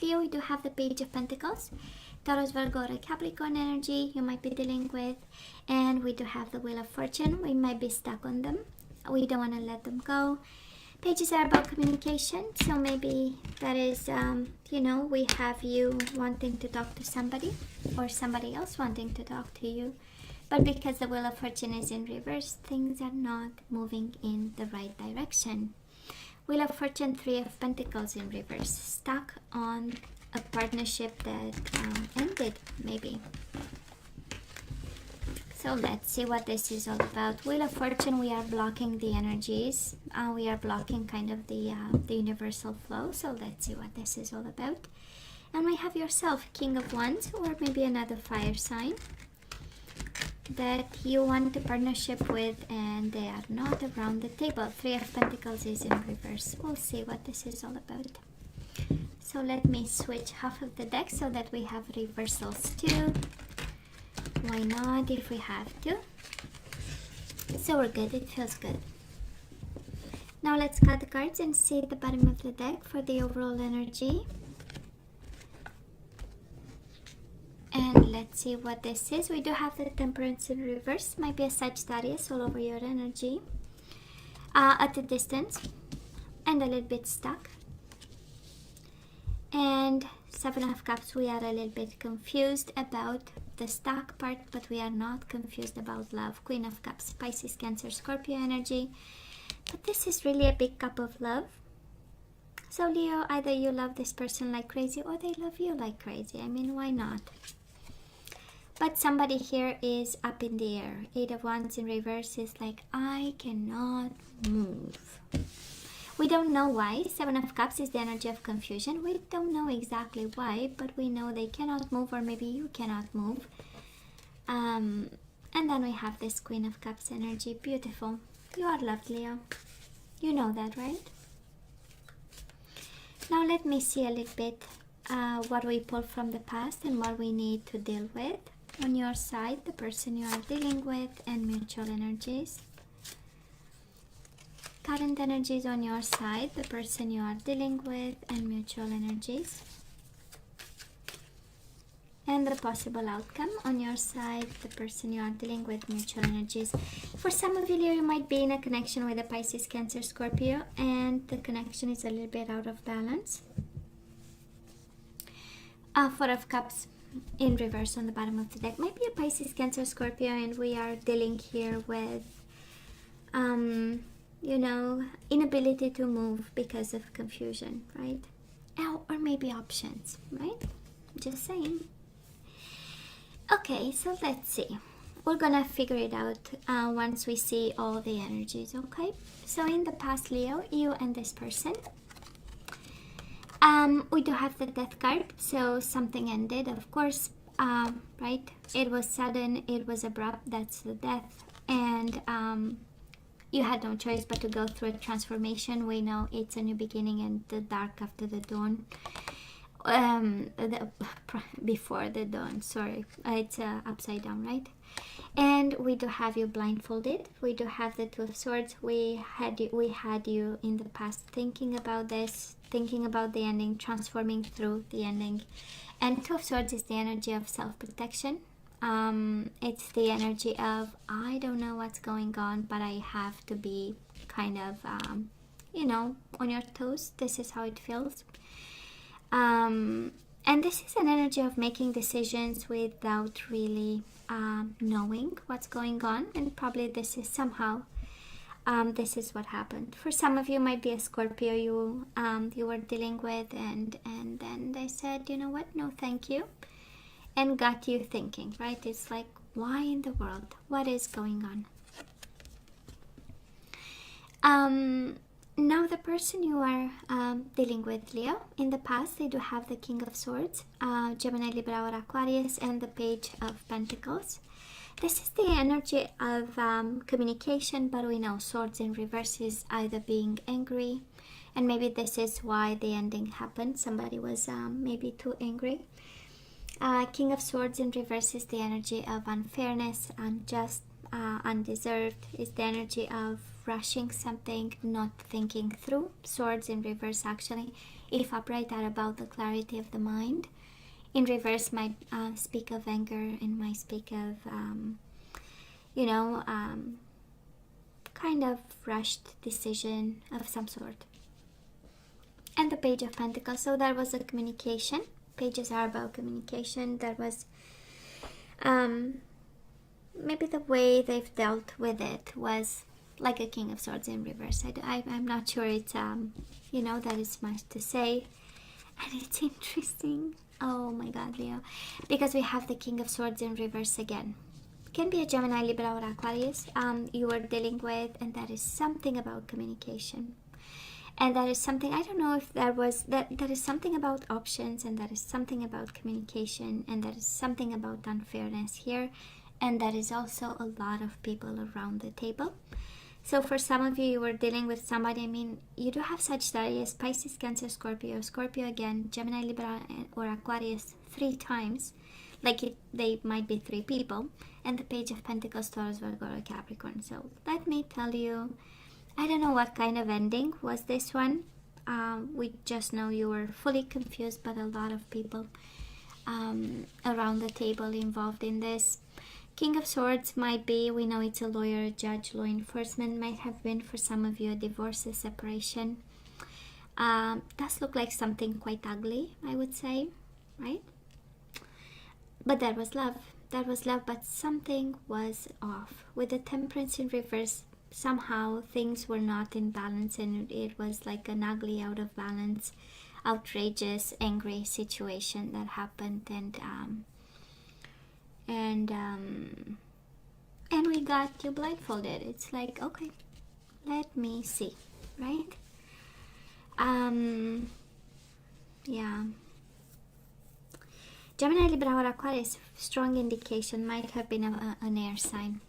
Leo, we do have the Page of Pentacles. Taurus, Virgo, or Capricorn energy you might be dealing with. And we do have the Wheel of Fortune. We might be stuck on them. We don't want to let them go. Pages are about communication. So maybe that is, we have you wanting to talk to somebody or somebody else wanting to talk to you. But because the Wheel of Fortune is in reverse, things are not moving in the right direction. Wheel of Fortune, Three of Pentacles in reverse. Stuck on a partnership that ended, maybe. So let's see what this is all about. Wheel of Fortune, we are blocking the energies. We are blocking kind of the universal flow. So let's see what this is all about. And we have yourself, King of Wands, or maybe another fire sign that you want a partnership with and they are not around the table. Three of Pentacles is in reverse. We'll see what this is all about. So let me switch half of the deck so that we have reversals too. Why not if we have to? So we're good, it feels good. Now let's cut the cards and see at the bottom of the deck for the overall energy. And let's see what this is. We do have the Temperance in reverse. Might be a Sagittarius all over your energy. At a distance. And a little bit stuck. And Seven of Cups, we are a little bit confused about the stuck part, but we are not confused about love. Queen of Cups, Pisces, Cancer, Scorpio energy. But this is really a big cup of love. So Leo, either you love this person like crazy or they love you like crazy. I mean, why not? But somebody here is up in the air. Eight of Wands in reverse is like, I cannot move. We don't know why. Seven of Cups is the energy of confusion. We don't know exactly why, but we know they cannot move, or maybe you cannot move. And then we have this Queen of Cups energy. Beautiful. You are loved, Leo. You know that, right? Now let me see a little bit what we pull from the past and what we need to deal with. On your side, the person you are dealing with, and mutual energies. Current energies on your side, the person you are dealing with, and mutual energies. And the possible outcome on your side, the person you are dealing with, mutual energies. For some of you, Leo, you might be in a connection with a Pisces, Cancer, Scorpio, and the connection is a little bit out of balance. Four of Cups in reverse on the bottom of the deck. Might be a Pisces, Cancer, Scorpio, and we are dealing here with inability to move because of confusion, right? Or maybe options, right? Just saying. Okay, so let's see. We're gonna figure it out once we see all the energies, okay? So in the past, Leo, you and this person, we do have the Death card, so something ended, of course, right? It was sudden, it was abrupt, that's the death, and you had no choice but to go through a transformation. We know it's a new beginning and the dark after the dawn. Before the dawn, sorry. It's upside down, right? And we do have you blindfolded. We do have the Two of Swords. We had you in the past thinking about this, thinking about the ending, transforming through the ending. And Two of Swords is the energy of self-protection. It's the energy of, I don't know what's going on, but I have to be kind of, on your toes. This is how it feels. And this is an energy of making decisions without really knowing what's going on. And probably this is somehow, this is what happened. For some of you, might be a Scorpio you were dealing with, and then they said, you know what, no thank you. And got you thinking, right? It's like, why in the world? What is going on? Now the person you are dealing with, Leo, in the past, they do have the King of Swords, Gemini, Libra, or Aquarius, and the Page of Pentacles. This is the energy of communication, but we know Swords in reverse is either being angry, and maybe this is why the ending happened. Somebody was maybe too angry. King of Swords in reverse is the energy of unfairness, unjust, undeserved. Is the energy of rushing something, not thinking through. Swords in reverse actually If upright are about the clarity of the mind. In reverse might speak of anger and might speak of, kind of rushed decision of some sort. And the Page of Pentacles. So that was a communication. Pages are about communication. That was maybe the way they've dealt with it was like a King of Swords in reverse. I'm not sure it's, that is much to say. And it's interesting. Oh my God, Leo. Because we have the King of Swords in reverse again. Can be a Gemini, Libra, or Aquarius you are dealing with, and that is something about communication. And that is something, I don't know if that is something about options, and that is something about communication, and that is something about unfairness here. And that is also a lot of people around the table. So for some of you were dealing with somebody, you do have Sagittarius, Pisces, Cancer, Scorpio again, Gemini, Libra, or Aquarius 3 times. They might be 3 people. And the Page of Pentacles, Taurus, Virgo, or Capricorn. So let me tell you, I don't know what kind of ending was this one. We just know you were fully confused, but a lot of people around the table involved in this. King of Swords might be, we know it's a lawyer, a judge, law enforcement, might have been for some of you a divorce, a separation. Does look like something quite ugly, I would say, right? But that was love. That was love, but something was off. With the Temperance in reverse, somehow things were not in balance, and it was like an ugly, out of balance, outrageous, angry situation that happened, and we got you blindfolded. It's like, okay, let me see, right? Yeah. Gemini, Libra, or Aquarius, strong indication, might have been an air sign.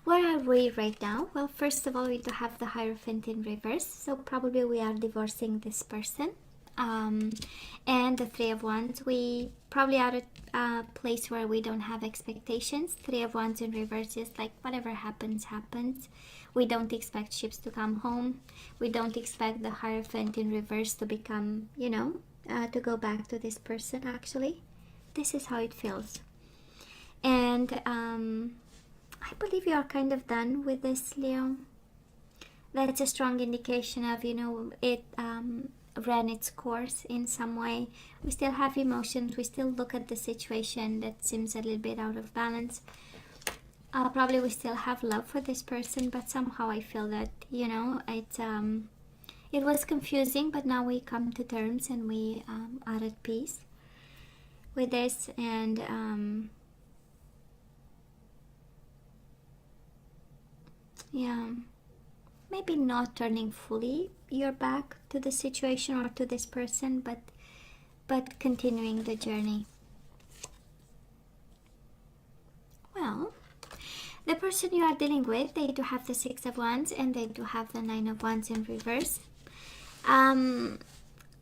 Where are we right now? Well, first of all, we do have the Hierophant in reverse, so probably we are divorcing this person. And the Three of Wands, we probably are at a place where we don't have expectations. Three of Wands in reverse is like whatever happens, happens. We don't expect ships to come home. We don't expect the Hierophant in reverse to become, to go back to this person, actually. This is how it feels. And I believe you are kind of done with this, Leo. That's a strong indication of, it ran its course in some way. We still have emotions. We still look at the situation that seems a little bit out of balance. Probably we still have love for this person, but somehow I feel that, it was confusing, but now we come to terms and we are at peace with this. And yeah, maybe not turning fully your back to the situation or to this person, but continuing the journey. Well, the person you are dealing with, they do have the Six of Wands and they do have the Nine of Wands in reverse. I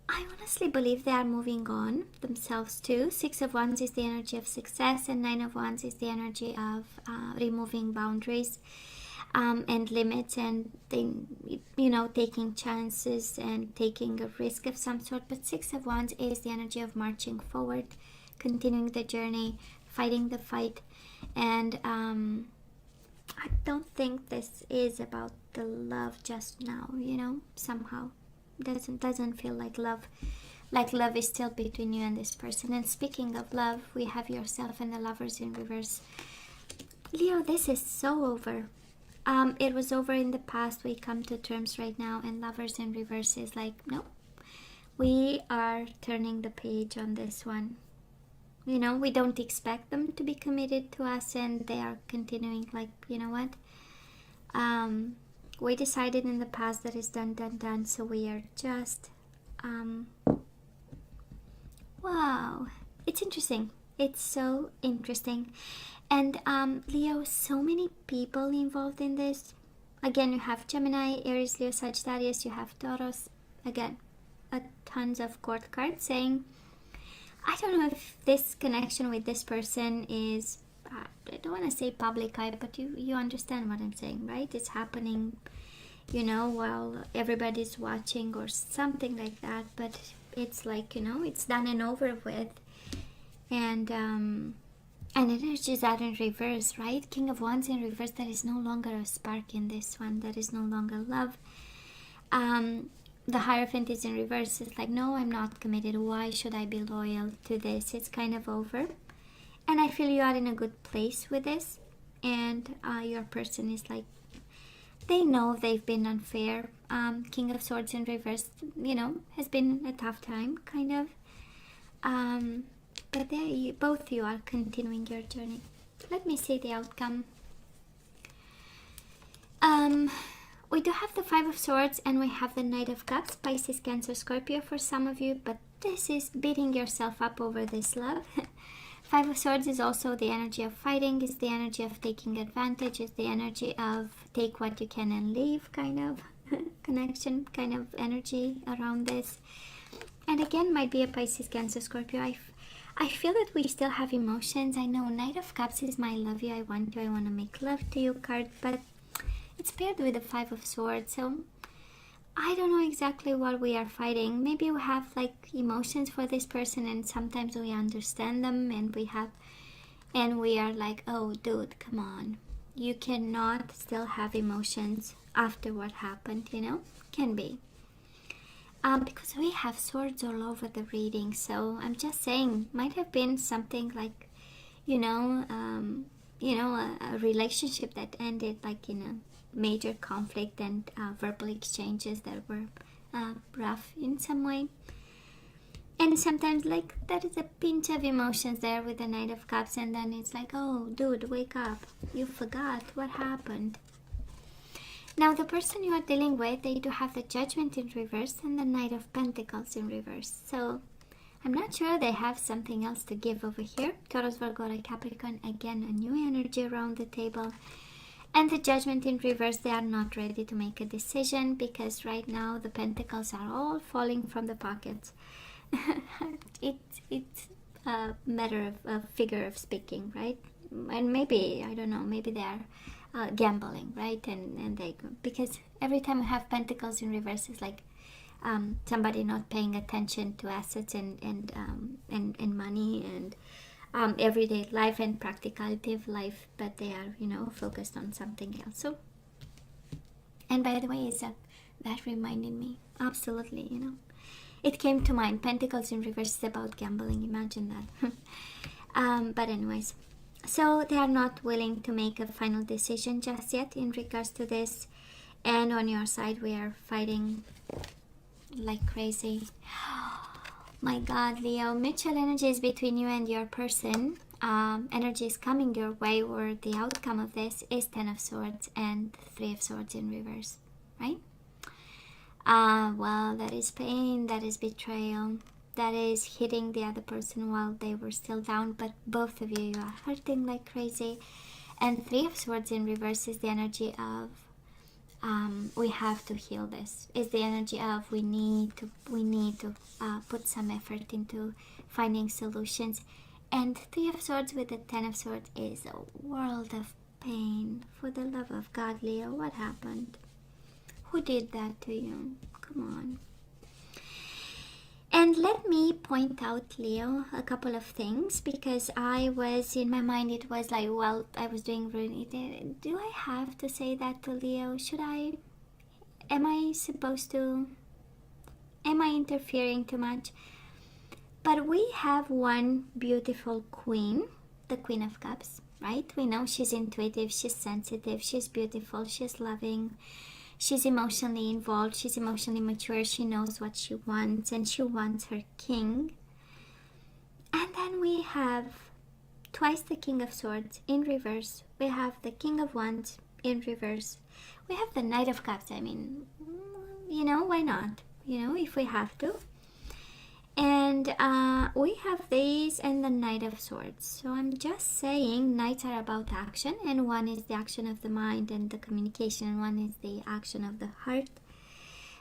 honestly believe they are moving on themselves too. Six of Wands is the energy of success, and Nine of Wands is the energy of removing boundaries and limits, and taking chances and taking a risk of some sort. But Six of Wands is the energy of marching forward, continuing the journey, fighting the fight. And I don't think this is about the love just now, somehow doesn't feel like love is still between you and this person. And speaking of love, we have yourself and the Lovers in reverse. Leo, this is so over. It was over in the past. We come to terms right now, and Lovers in reverse is like, no, we are turning the page on this one. We don't expect them to be committed to us, and they are continuing like, what? We decided in the past that it's done, so we are just, wow, it's interesting. It's so interesting. And Leo, so many people involved in this. Again, you have Gemini, Aries, Leo, Sagittarius, you have Taurus. Again, tons of court cards saying, I don't know if this connection with this person is, I don't want to say public eye, but you understand what I'm saying, right? It's happening you know, while everybody's watching or something like that. But it's like, you know, it's done and over with. And energies are in reverse, right? King of Wands in reverse. There is no longer a spark in this one. There is no longer love. The Hierophant is in reverse. It's like, no, I'm not committed. Why should I be loyal to this? It's kind of over. And I feel you are in a good place with this. And your person is like, they know they've been unfair. King of Swords in reverse, you know, has been a tough time, kind of. But there, both you are continuing your journey. Let me see the outcome. We do have the Five of Swords and we have the Knight of Cups, Pisces, Cancer, Scorpio for some of you, but this is beating yourself up over this love. Five of Swords is also the energy of fighting, is the energy of taking advantage, is the energy of take what you can and leave kind of connection, kind of energy around this. And again, might be a Pisces, Cancer, Scorpio. I feel that we still have emotions. I know Knight of Cups is my love you, I want you, I want to make love to you card, but it's paired with the Five of Swords, so I don't know exactly what we are fighting. Maybe we have like emotions for this person and sometimes we understand them and we are like, oh dude, come on. You cannot still have emotions after what happened, you know? Can be. Because we have swords all over the reading, so I'm just saying, might have been something like, a relationship that ended like in a major conflict and verbal exchanges that were rough in some way. And sometimes like there is a pinch of emotions there with the Knight of Cups, and then it's like, oh dude, wake up, you forgot what happened. Now the person you are dealing with, they do have the Judgment in reverse and the Knight of Pentacles in reverse, so I'm not sure they have something else to give over here. Taurus, Virgo, or Capricorn, again a new energy around the table. And the Judgment in reverse, they are not ready to make a decision because right now the Pentacles are all falling from the pockets. It's a matter of a figure of speaking, right? And maybe, I don't know, maybe they are gambling, right? And they, because every time we have Pentacles in reverse, it's like somebody not paying attention to assets and money and everyday life and practicality of life, but they are, you know, focused on something else. So, and by the way, that reminded me, absolutely, you know, it came to mind. Pentacles in reverse is about gambling. Imagine that. But anyways, so they are not willing to make a final decision just yet in regards to this. And on your side, we are fighting like crazy. My God, Leo, mutual energy is between you and your person. Energy is coming your way, or the outcome of this is Ten of Swords and Three of Swords in reverse, right? Well, that is pain, that is betrayal, that is hitting the other person while they were still down, but both of you are hurting like crazy. And Three of Swords in reverse is the energy of we have to heal this. Is the energy of we need to put some effort into finding solutions. And Three of Swords with the Ten of Swords is a world of pain. For the love of God, Leo, what happened? Who did that to you? Come on. And let me point out, Leo, a couple of things, because I was, in my mind, it was like, well, I was doing really, do I have to say that to Leo? Should I, am I interfering too much? But we have one beautiful queen, the Queen of Cups, right? We know she's intuitive, she's sensitive, she's beautiful, she's loving. She's emotionally involved, she's emotionally mature, she knows what she wants, and she wants her king. And then we have twice the King of Swords in reverse. We have the King of Wands in reverse. We have the Knight of Cups. I mean, you know, why not? You know, if we have to. And we have these and the Knight of Swords. So I'm just saying knights are about action, and one is the action of the mind and the communication, and one is the action of the heart.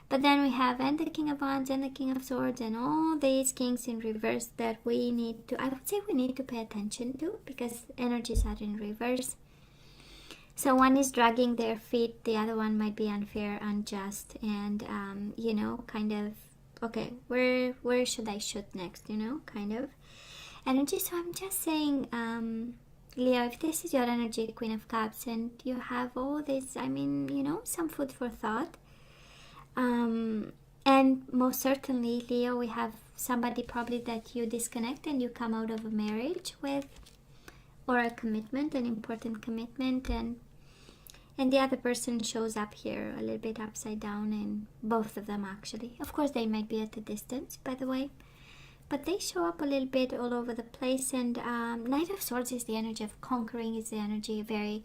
But then we have and the King of Wands and the King of Swords and all these kings in reverse that we need to, I would say we need to pay attention to, because energies are in reverse. So one is dragging their feet, the other one might be unfair, unjust, and you know, kind of, okay, where should I shoot next, you know, kind of energy. So I'm just saying, Leo, if this is your energy, Queen of Cups, and you have all this, I mean, you know, some food for thought. And most certainly, Leo, we have somebody probably that you disconnect and you come out of a marriage with, or a commitment, an important commitment, and the other person shows up here a little bit upside down, and both of them actually. Of course, they might be at a distance, by the way, but they show up a little bit all over the place. And Knight of Swords is the energy of conquering, is the energy very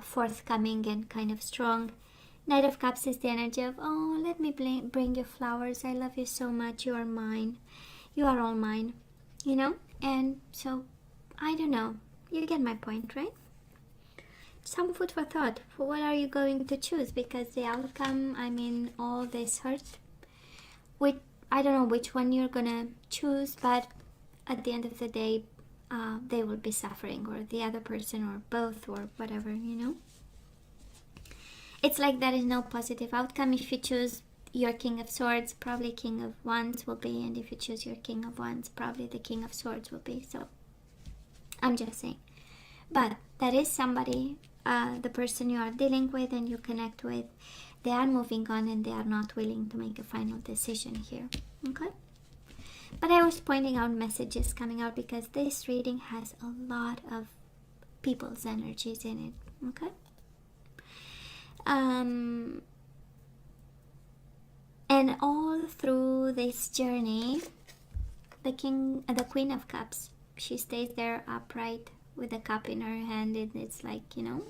forthcoming and kind of strong. Knight of Cups is the energy of, oh, let me bring you flowers. I love you so much. You are mine. You are all mine. You know? And so, I don't know. You get my point, right? Some food for thought. For what are you going to choose? Because the outcome, I mean, all this hurt. I don't know which one you're gonna choose, but at the end of the day, they will be suffering, or the other person, or both, or whatever, you know? It's like there is no positive outcome. If you choose your King of Swords, probably King of Wands will be, and if you choose your King of Wands, probably the King of Swords will be. So, I'm just saying. But that is somebody, the person you are dealing with and you connect with, they are moving on and they are not willing to make a final decision here. Okay? But I was pointing out messages coming out because this reading has a lot of people's energies in it. Okay? And all through this journey, the Queen of Cups, she stays there upright with a cup in her hand, and it's like, you know,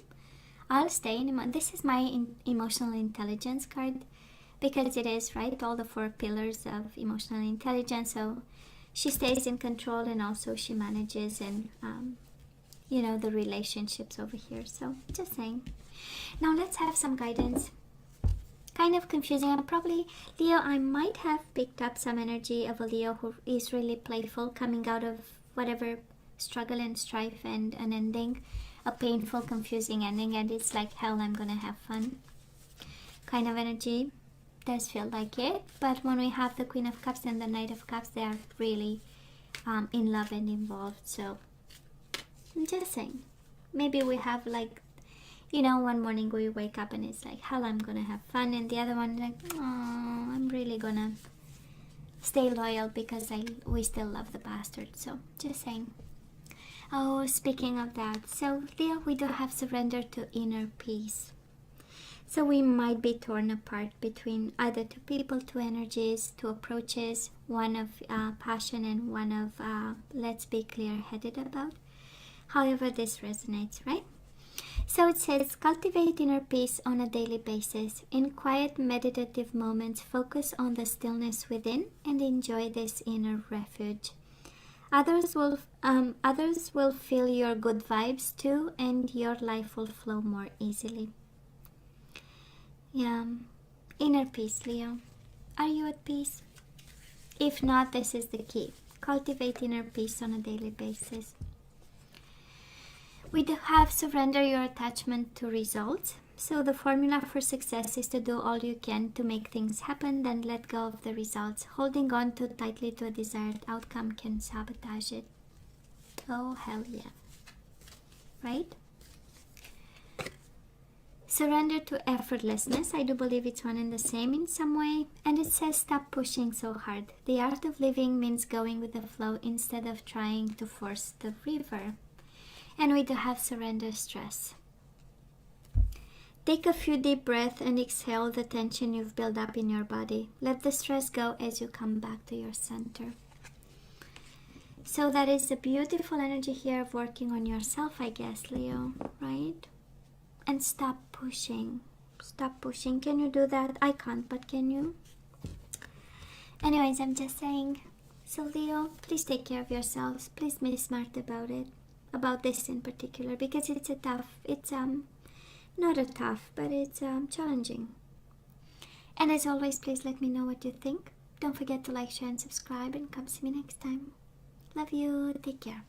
I'll stay in this is my emotional intelligence card, because it is, right, all the 4 pillars of emotional intelligence. So she stays in control, and also she manages, and you know, the relationships over here. So just saying. Now let's have some guidance. Kind of confusing, and probably, Leo, I might have picked up some energy of a Leo who is really playful, coming out of whatever struggle and strife and an ending, a painful, confusing ending, and it's like, hell, I'm gonna have fun kind of energy. Does feel like it. But when we have the Queen of Cups and the Knight of Cups, they are really in love and involved. So I'm just saying, maybe we have, like, you know, one morning we wake up and it's like, hell, I'm gonna have fun, and the other one like, oh, I'm really gonna stay loyal because we still love the bastard. So just saying. Oh, speaking of that, so Leo, we do have surrender to inner peace. So we might be torn apart between either 2 people, 2 energies, 2 approaches, one of passion and one of let's be clear-headed about. However this resonates, right? So it says, cultivate inner peace on a daily basis. In quiet meditative moments, focus on the stillness within and enjoy this inner refuge. Others will feel your good vibes too, and your life will flow more easily. Yeah, inner peace, Leo. Are you at peace? If not, this is the key. Cultivate inner peace on a daily basis. We do have surrender your attachment to results. So the formula for success is to do all you can to make things happen, then let go of the results. Holding on too tightly to a desired outcome can sabotage it. Oh, hell yeah. Right? Surrender to effortlessness. I do believe it's one and the same in some way. And it says, stop pushing so hard. The art of living means going with the flow instead of trying to force the river. And we do have surrender stress. Take a few deep breaths and exhale the tension you've built up in your body. Let the stress go as you come back to your center. So that is the beautiful energy here of working on yourself, I guess, Leo, right? And stop pushing. Stop pushing. Can you do that? I can't, but can you? Anyways, I'm just saying. So Leo, please take care of yourselves. Please be smart about it. About this in particular, because it's not a tough, but it's challenging. And as always, please let me know what you think. Don't forget to like, share, and subscribe, and come see me next time. Love you. Take care.